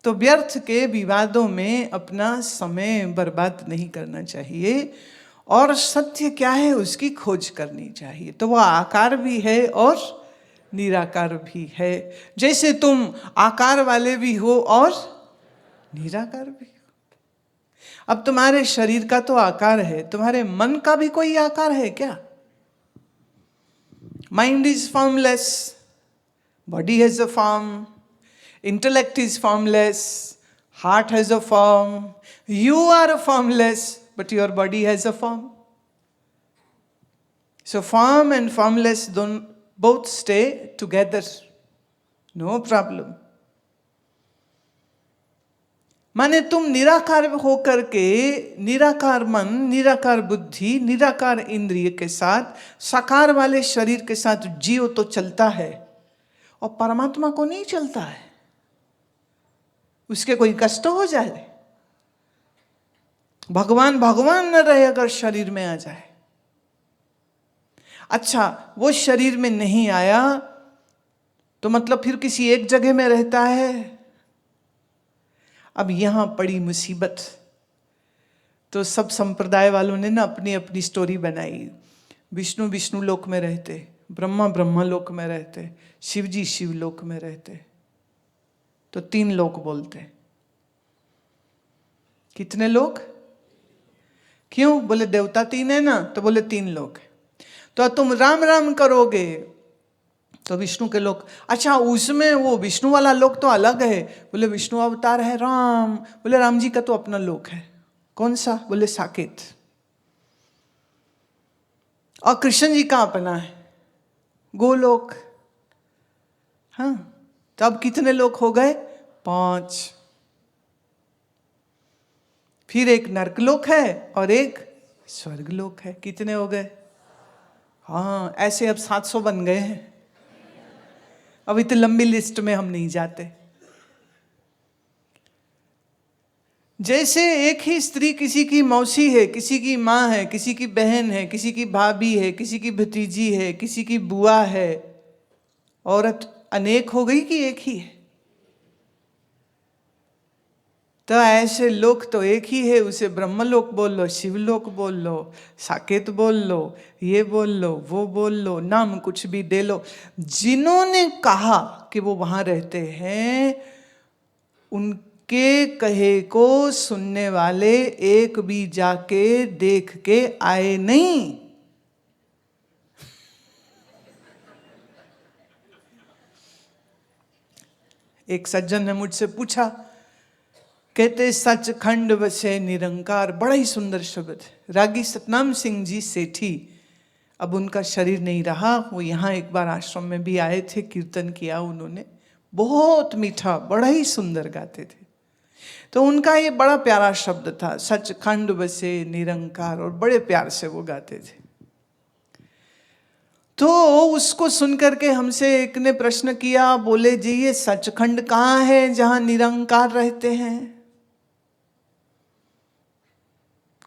तो व्यर्थ के विवादों में अपना समय बर्बाद नहीं करना चाहिए और सत्य क्या है उसकी खोज करनी चाहिए। तो वह आकार भी है और निराकार भी है, जैसे तुम आकार वाले भी हो और निराकार भी हो। अब तुम्हारे शरीर का तो आकार है, तुम्हारे मन का भी कोई आकार है क्या? Mind is formless, body has a form, intellect is formless, heart has a form, you are formless, but your body has a form. So form and formless don't both stay together, no problem. माने तुम निराकार होकर के निराकार मन, निराकार बुद्धि, निराकार इंद्रिय के साथ साकार वाले शरीर के साथ जीव तो चलता है और परमात्मा को नहीं चलता है। उसके कोई कष्ट हो जाए, भगवान भगवान न रहे अगर शरीर में आ जाए। अच्छा, वो शरीर में नहीं आया तो मतलब फिर किसी एक जगह में रहता है। अब यहां पड़ी मुसीबत। तो सब संप्रदाय वालों ने ना अपनी अपनी स्टोरी बनाई। विष्णु विष्णु लोक में रहते, ब्रह्मा ब्रह्मा लोक में रहते, शिव जी शिव लोक में रहते। तो 3 लोक बोलते। कितने लोक? क्यों? बोले देवता 3 है ना, तो बोले 3 लोक है। तो तुम राम राम करोगे तो विष्णु के लोक। अच्छा, उसमें वो विष्णु वाला लोक तो अलग है। बोले विष्णु अवतार है राम। बोले राम जी का तो अपना लोक है। कौन सा? बोले साकेत। और कृष्ण जी का अपना है गोलोक। हाँ, तो अब कितने लोक हो गए? 5। फिर एक नरकलोक है और एक स्वर्गलोक है। कितने हो गए? हाँ, ऐसे अब 700 बन गए हैं। अब इतनी लंबी लिस्ट में हम नहीं जाते। जैसे एक ही स्त्री किसी की मौसी है, किसी की माँ है, किसी की बहन है, किसी की भाभी है, किसी की भतीजी है, किसी की बुआ है। औरत अनेक हो गई कि एक ही है? तो ऐसे लोक तो एक ही है। उसे ब्रह्मलोक बोल लो, शिवलोक बोल लो, साकेत बोल लो, ये बोल लो, वो बोल लो, नाम कुछ भी दे लो। जिन्होंने कहा कि वो वहां रहते हैं, उनके कहे को सुनने वाले एक भी जाके देख के आए नहीं। एक सज्जन ने मुझसे पूछा, कहते सचखंड बसे निरंकार। बड़ा ही सुंदर शब्द। रागी सतनाम सिंह जी सेठी, अब उनका शरीर नहीं रहा। वो यहाँ एक बार आश्रम में भी आए थे, कीर्तन किया उन्होंने। बहुत मीठा, बड़ा ही सुंदर गाते थे। तो उनका ये बड़ा प्यारा शब्द था, सचखंड बसे निरंकार, और बड़े प्यार से वो गाते थे। तो उसको सुनकर के हमसे एक ने प्रश्न किया, बोले जी ये सचखंड कहाँ है जहां निरंकार रहते हैं?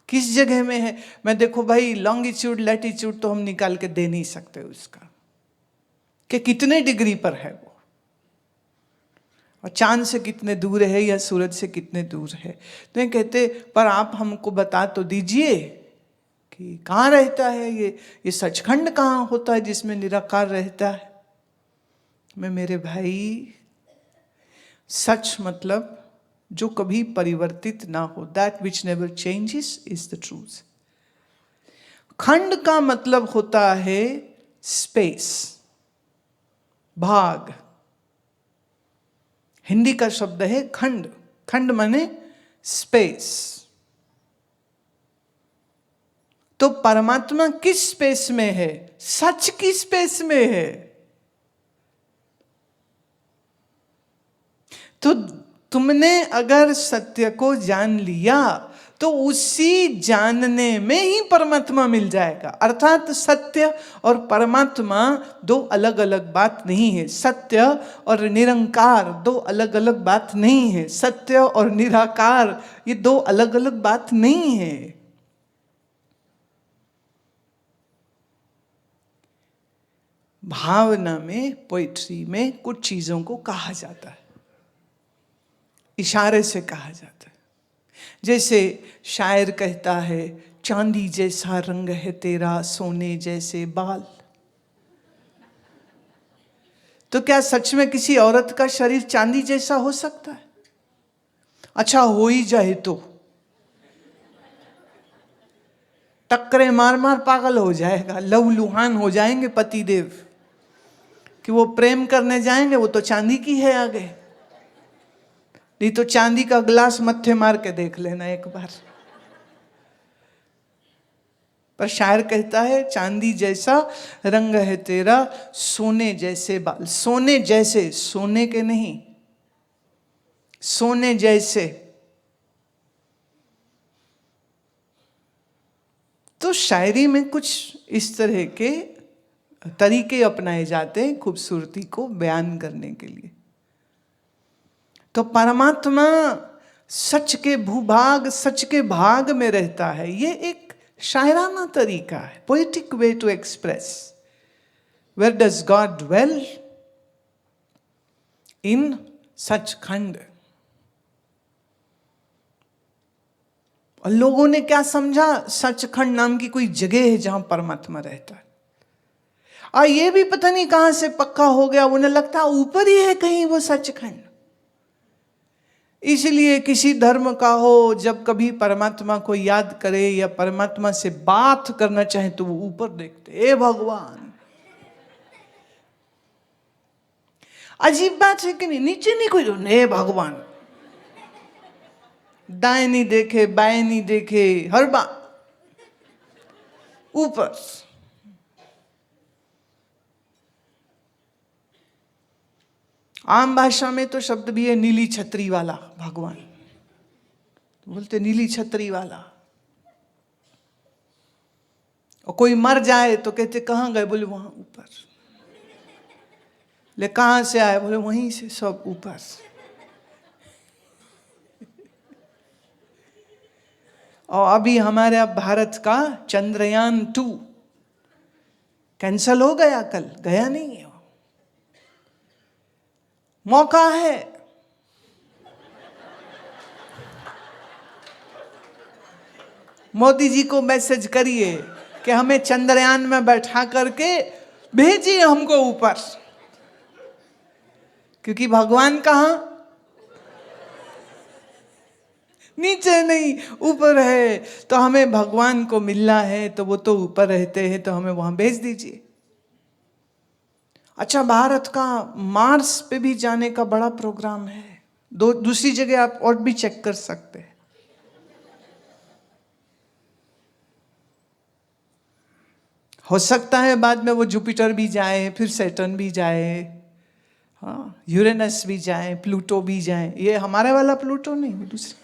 किस जगह में है? मैं देखो भाई, लॉन्गिट्यूड लैटिट्यूड तो हम निकाल के दे नहीं सकते उसका, कि कितने डिग्री पर है वो, और चांद से कितने दूर है या सूरज से कितने दूर है। तो ये कहते पर आप हमको बता तो दीजिए कि कहाँ रहता है ये सचखंड कहाँ होता है जिसमें निराकार रहता है। मैं मेरे भाई, सच मतलब जो कभी परिवर्तित ना हो, that which never changes is the truth. खंड का मतलब होता है स्पेस, भाग। हिंदी का शब्द है खंड। खंड माने स्पेस। तो परमात्मा किस स्पेस में है? सच की स्पेस में है। तो तुमने अगर सत्य को जान लिया तो उसी जानने में ही परमात्मा मिल जाएगा। अर्थात सत्य और परमात्मा 2 अलग अलग बात नहीं है। सत्य और निरंकार 2 अलग अलग बात नहीं है। सत्य और निराकार ये 2 अलग अलग बात नहीं है। भावना में, पोइट्री में कुछ चीजों को कहा जाता है। इशारे से कहा जाता है। जैसे शायर कहता है, चांदी जैसा रंग है तेरा, सोने जैसे बाल। तो क्या सच में किसी औरत का शरीर चांदी जैसा हो सकता है? अच्छा, हो ही जाए तो टक्करे मार मार पागल हो जाएगा, लहूलुहान हो जाएंगे पतिदेव कि वो प्रेम करने जाएंगे, वो तो चांदी की है आगे। नहीं तो चांदी का ग्लास मत्थे मार के देख लेना एक बार। पर शायर कहता है, चांदी जैसा रंग है तेरा, सोने जैसे बाल। सोने जैसे, सोने के नहीं, सोने जैसे। तो शायरी में कुछ इस तरह के तरीके अपनाए जाते हैं खूबसूरती को बयान करने के लिए। तो परमात्मा सच के भूभाग, सच के भाग में रहता है। ये एक शायराना तरीका है, poetic way to express. Where does God dwell? In Sachkhand. और लोगों ने क्या समझा, सचखंड नाम की कोई जगह है जहां परमात्मा रहता है। और ये भी पता नहीं कहां से पक्का हो गया, उन्हें लगता ऊपर ही है कहीं वो सचखंड। इसलिए किसी धर्म का हो, जब कभी परमात्मा को याद करे या परमात्मा से बात करना चाहे तो वो ऊपर देखते, ए भगवान। अजीब बात है कि नहीं? नीचे नहीं कोई, ए भगवान। दाएं नहीं देखे, बाएं नहीं देखे, हर बात ऊपर। आम भाषा में तो शब्द भी है नीली छतरी वाला भगवान, बोलते नीली छतरी वाला। और कोई मर जाए तो कहते कहाँ गए? बोले वहां ऊपर। ले कहाँ से आए? बोले वहीं से, सब ऊपर। और अभी हमारे भारत का चंद्रयान-2 कैंसल हो गया, कल गया नहीं है। मौका है, मोदी जी को मैसेज करिए कि हमें चंद्रयान में बैठा करके भेजिए हमको ऊपर। क्योंकि भगवान कहाँ? नीचे नहीं, ऊपर है। तो हमें भगवान को मिलना है तो वो तो ऊपर रहते हैं, तो हमें वहां भेज दीजिए। अच्छा, भारत का मार्स पे भी जाने का बड़ा प्रोग्राम है। दूसरी जगह आप और भी चेक कर सकते हैं। हो सकता है बाद में वो जुपिटर भी जाए, फिर सैटर्न भी जाए, हाँ, यूरेनस भी जाए, प्लूटो भी जाए। ये हमारे वाला प्लूटो नहीं, दूसरा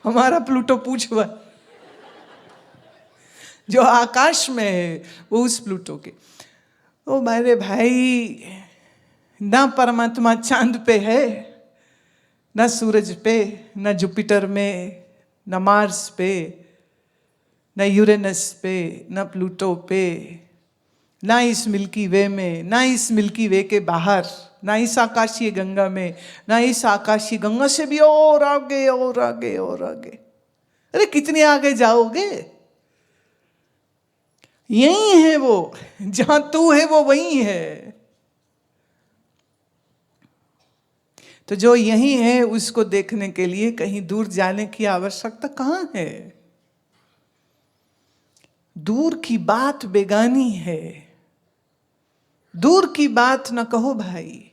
हमारा प्लूटो पूछ हुआ जो आकाश में है, वो उस प्लूटो के। ओ मेरे भाई, ना परमात्मा चांद पे है, ना सूरज पे, ना जुपिटर में, ना मार्स पे, ना यूरेनस पे, ना प्लूटो पे, ना इस मिल्की वे में, ना इस मिल्की वे के बाहर, ना इस आकाशीय गंगा में, ना इस आकाशीय गंगा से भी और आगे और आगे और आगे। अरे कितने आगे जाओगे? यही है वो, जहां तू है वो वही है। तो जो यही है उसको देखने के लिए कहीं दूर जाने की आवश्यकता कहां है? दूर की बात बेगानी है, दूर की बात न कहो भाई।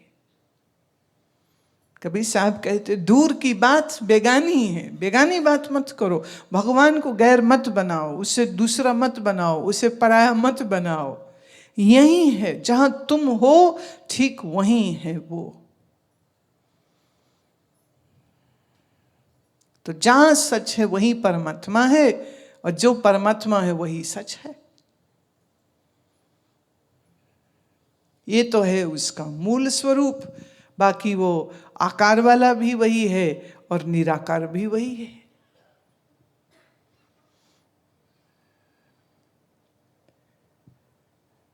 कबीर साहब कहते दूर की बात बेगानी है, बेगानी बात मत करो। भगवान को गैर मत बनाओ, उससे दूसरा मत बनाओ, उसे पराया मत बनाओ। यही है जहां तुम हो, ठीक वहीं है वो। तो जहां सच है वही परमात्मा है, और जो परमात्मा है वही सच है। ये तो है उसका मूल स्वरूप। बाकी वो आकार वाला भी वही है और निराकार भी वही है।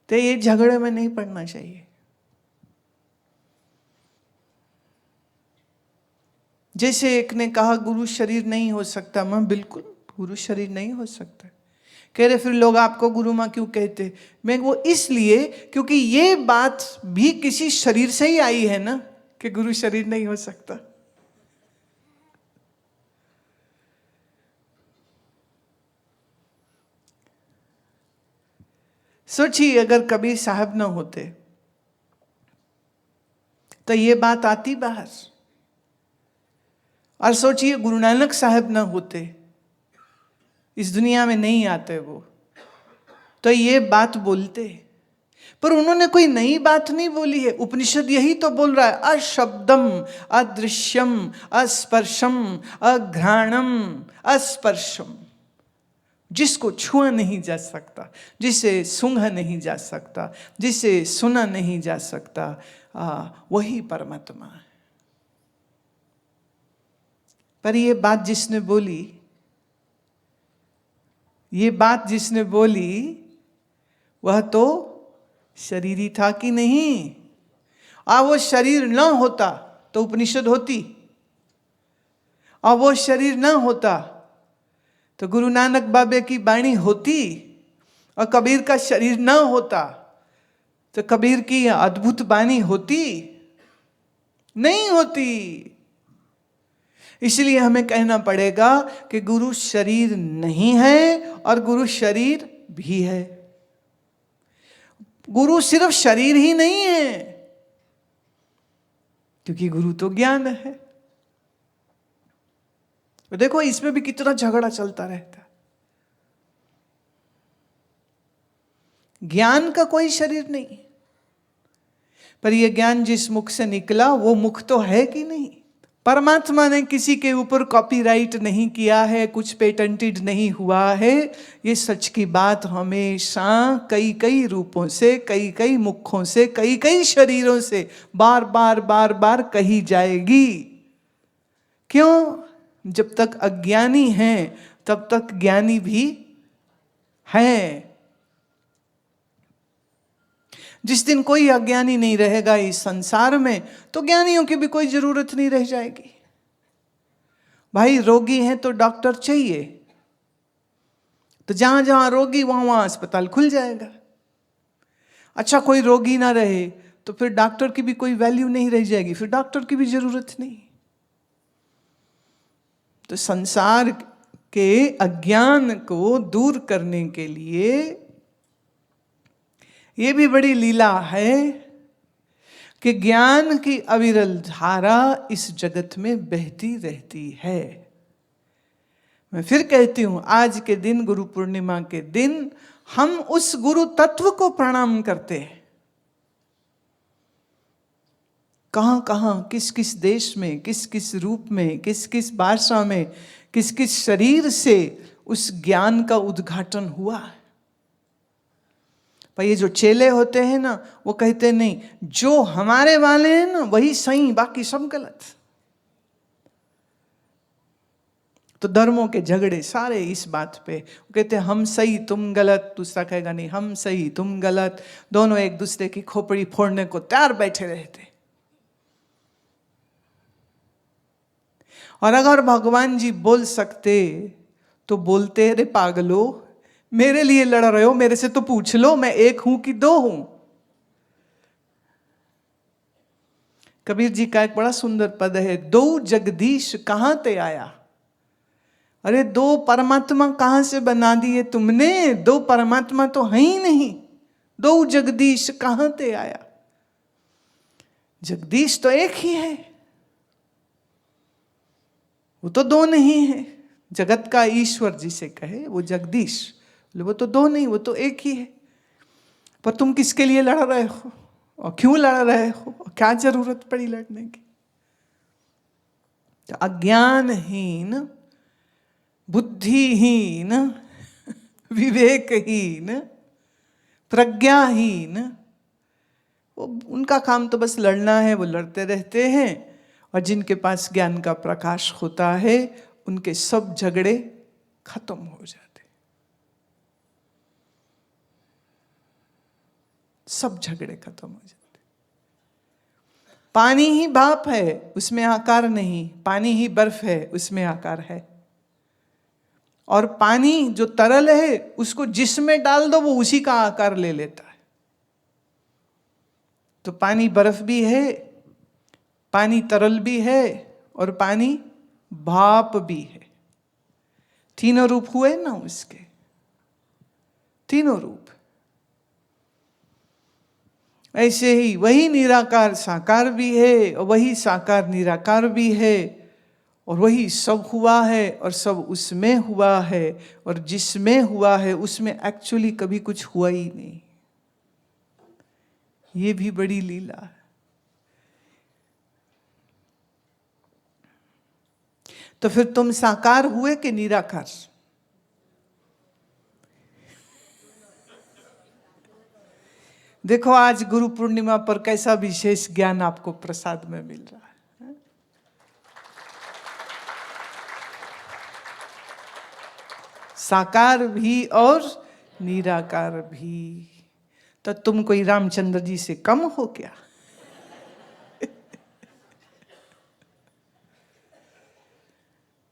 तो ये झगड़े में नहीं पड़ना चाहिए। जैसे एक ने कहा गुरु शरीर नहीं हो सकता, मैं बिल्कुल गुरु शरीर नहीं हो सकता। कह रहे फिर लोग आपको गुरु माँ क्यों कहते? मैं वो इसलिए क्योंकि ये बात भी किसी शरीर से ही आई है ना कि गुरु शरीर नहीं हो सकता। सोचिए अगर कबीर साहब ना होते तो ये बात आती बाहर, और सोचिए गुरु नानक साहब ना होते, इस दुनिया में नहीं आते वो, तो ये बात बोलते। पर उन्होंने कोई नई बात नहीं बोली है, उपनिषद यही तो बोल रहा है, अशब्दम अदृश्यम अस्पर्शम अघ्राणम अस्पर्शम। जिसको छुआ नहीं जा सकता, जिसे सूंघा नहीं जा सकता, जिसे सुना नहीं जा सकता, वही परमात्मा है। पर ये बात जिसने बोली, ये बात जिसने बोली वह तो शरीरी था कि नहीं? वो शरीर न होता तो उपनिषद होती, और वो शरीर न होता तो गुरु नानक बाबे की वाणी होती, और कबीर का शरीर न होता तो कबीर की अद्भुत वाणी होती? नहीं होती। इसलिए हमें कहना पड़ेगा कि गुरु शरीर नहीं है और गुरु शरीर भी है। गुरु सिर्फ शरीर ही नहीं है, क्योंकि गुरु तो ज्ञान है। देखो इसमें भी कितना झगड़ा चलता रहता है। ज्ञान का कोई शरीर नहीं, पर यह ज्ञान जिस मुख से निकला वो मुख तो है कि नहीं? परमात्मा ने किसी के ऊपर कॉपीराइट नहीं किया है, कुछ पेटेंटेड नहीं हुआ है। ये सच की बात हमेशा कई कई रूपों से, कई कई मुखों से, कई कई शरीरों से बार बार बार बार कही जाएगी। क्यों? जब तक अज्ञानी हैं तब तक ज्ञानी भी है। जिस दिन कोई अज्ञानी नहीं रहेगा इस संसार में, तो ज्ञानियों की भी कोई जरूरत नहीं रह जाएगी। भाई रोगी हैं तो डॉक्टर चाहिए, तो जहां जहां रोगी वहां वहां अस्पताल खुल जाएगा। अच्छा कोई रोगी ना रहे तो फिर डॉक्टर की भी कोई वैल्यू नहीं रह जाएगी, फिर डॉक्टर की भी जरूरत नहीं। तो संसार के अज्ञान को दूर करने के लिए ये भी बड़ी लीला है कि ज्ञान की अविरल धारा इस जगत में बहती रहती है। मैं फिर कहती हूं, आज के दिन, गुरु पूर्णिमा के दिन, हम उस गुरु तत्व को प्रणाम करते हैं। कहां कहां, किस किस देश में, किस किस रूप में, किस किस भाषा में, किस किस शरीर से उस ज्ञान का उद्घाटन हुआ है। पर ये जो चेले होते हैं ना, वो कहते नहीं जो हमारे वाले हैं ना वही सही, बाकी सब गलत। तो धर्मों के झगड़े सारे इस बात पे, वो कहते हैं हम सही तुम गलत, दूसरा कहेगा नहीं हम सही तुम गलत, दोनों एक दूसरे की खोपड़ी फोड़ने को तैयार बैठे रहते। और अगर भगवान जी बोल सकते तो बोलते, अरे पागलो मेरे लिए लड़ रहे हो, मेरे से तो पूछ लो मैं एक हूं कि दो हूं। कबीर जी का एक बड़ा सुंदर पद है, दो जगदीश कहां ते आया। अरे दो परमात्मा कहां से बना दिए तुमने? दो परमात्मा तो है ही नहीं, दो जगदीश कहां ते आया। जगदीश तो एक ही है, वो तो दो नहीं है। जगत का ईश्वर जिसे कहे वो जगदीश, वो तो दो नहीं, वो तो एक ही है। पर तुम किसके लिए लड़ रहे हो और क्यों लड़ रहे हो और क्या जरूरत पड़ी लड़ने की? तो अज्ञानहीन, बुद्धिहीन, विवेकहीन, प्रज्ञाहीन, वो उनका काम तो बस लड़ना है, वो लड़ते रहते हैं। और जिनके पास ज्ञान का प्रकाश होता है उनके सब झगड़े खत्म हो जाते, सब झगड़े खत्म हो जाते। पानी ही भाप है, उसमें आकार नहीं। पानी ही बर्फ है, उसमें आकार है। और पानी जो तरल है, उसको जिसमें डाल दो वो उसी का आकार ले लेता है। तो पानी बर्फ भी है, पानी तरल भी है, और पानी भाप भी है। तीनों रूप हुए ना उसके, तीनों रूप। ऐसे ही वही निराकार साकार भी है, और वही साकार निराकार भी है, और वही सब हुआ है और सब उसमें हुआ है, और जिसमें हुआ है उसमें एक्चुअली कभी कुछ हुआ ही नहीं। ये भी बड़ी लीला है। तो फिर तुम साकार हुए कि निराकार? देखो आज गुरु पूर्णिमा पर कैसा विशेष ज्ञान आपको प्रसाद में मिल रहा है। साकार भी और निराकार भी। तो तुम कोई रामचंद्र जी से कम हो क्या?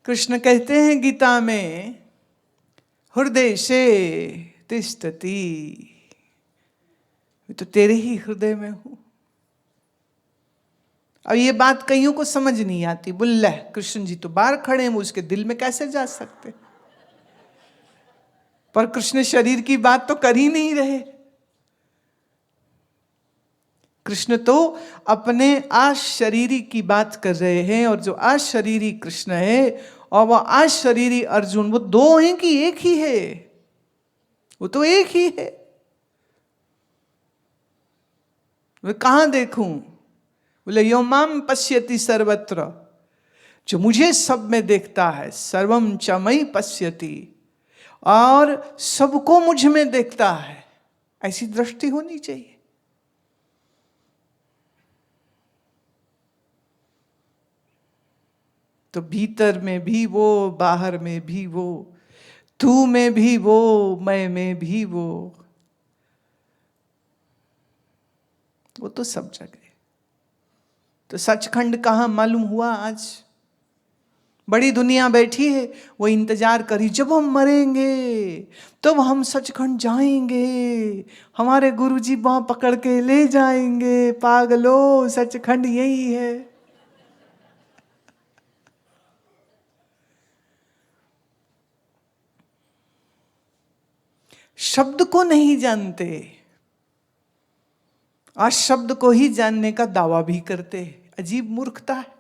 कृष्ण कहते हैं गीता में, हृदय से तिष्ठति, मैं तो तेरे ही हृदय में हूं। अब ये बात कईयों को समझ नहीं आती। बोले कृष्ण जी तो बाहर खड़े हैं, वो उसके दिल में कैसे जा सकते? पर कृष्ण शरीर की बात तो कर ही नहीं रहे। कृष्ण तो अपने अशरीरी की बात कर रहे हैं, और जो अशरीरी कृष्ण है और वह अशरीरी अर्जुन, वो दो हैं कि एक ही है? वो तो एक ही है। वे कहां देखूं? बोले यो माम पश्यति सर्वत्र, जो मुझे सब में देखता है, सर्वम च मयि पश्यति, और सबको मुझ में देखता है। ऐसी दृष्टि होनी चाहिए। तो भीतर में भी वो, बाहर में भी वो, तू में भी वो, मैं में भी वो तो सब जगह। तो सचखंड कहाँ मालूम हुआ आज? बड़ी दुनिया बैठी है, वो इंतजार करी जब हम मरेंगे तब हम सचखंड जाएंगे, हमारे गुरुजी बांह पकड़ के ले जाएंगे। पागलो, सचखंड यही है। शब्द को नहीं जानते, आज शब्द को ही जानने का दावा भी करते हैं। अजीब मूर्खता है।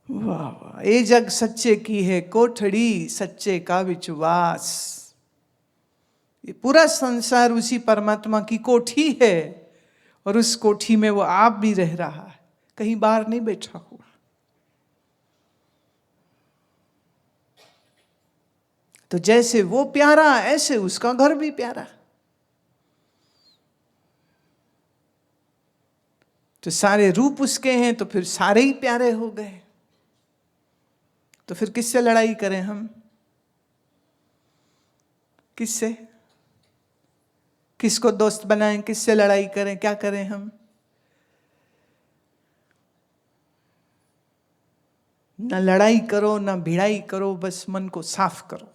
वाह वाह, ये जग सच्चे की है कोठड़ी, सच्चे का विश्वास। ये पूरा संसार उसी परमात्मा की कोठी है, और उस कोठी में वो आप भी रह रहा है, कहीं बाहर नहीं बैठा हुआ। तो जैसे वो प्यारा, ऐसे उसका घर भी प्यारा। तो सारे रूप उसके हैं, तो फिर सारे ही प्यारे हो गए। तो फिर किससे लड़ाई करें हम? किससे? किसको दोस्त बनाएं? किससे लड़ाई करें? क्या करें हम? ना लड़ाई करो, ना भिड़ाई करो, बस मन को साफ करो।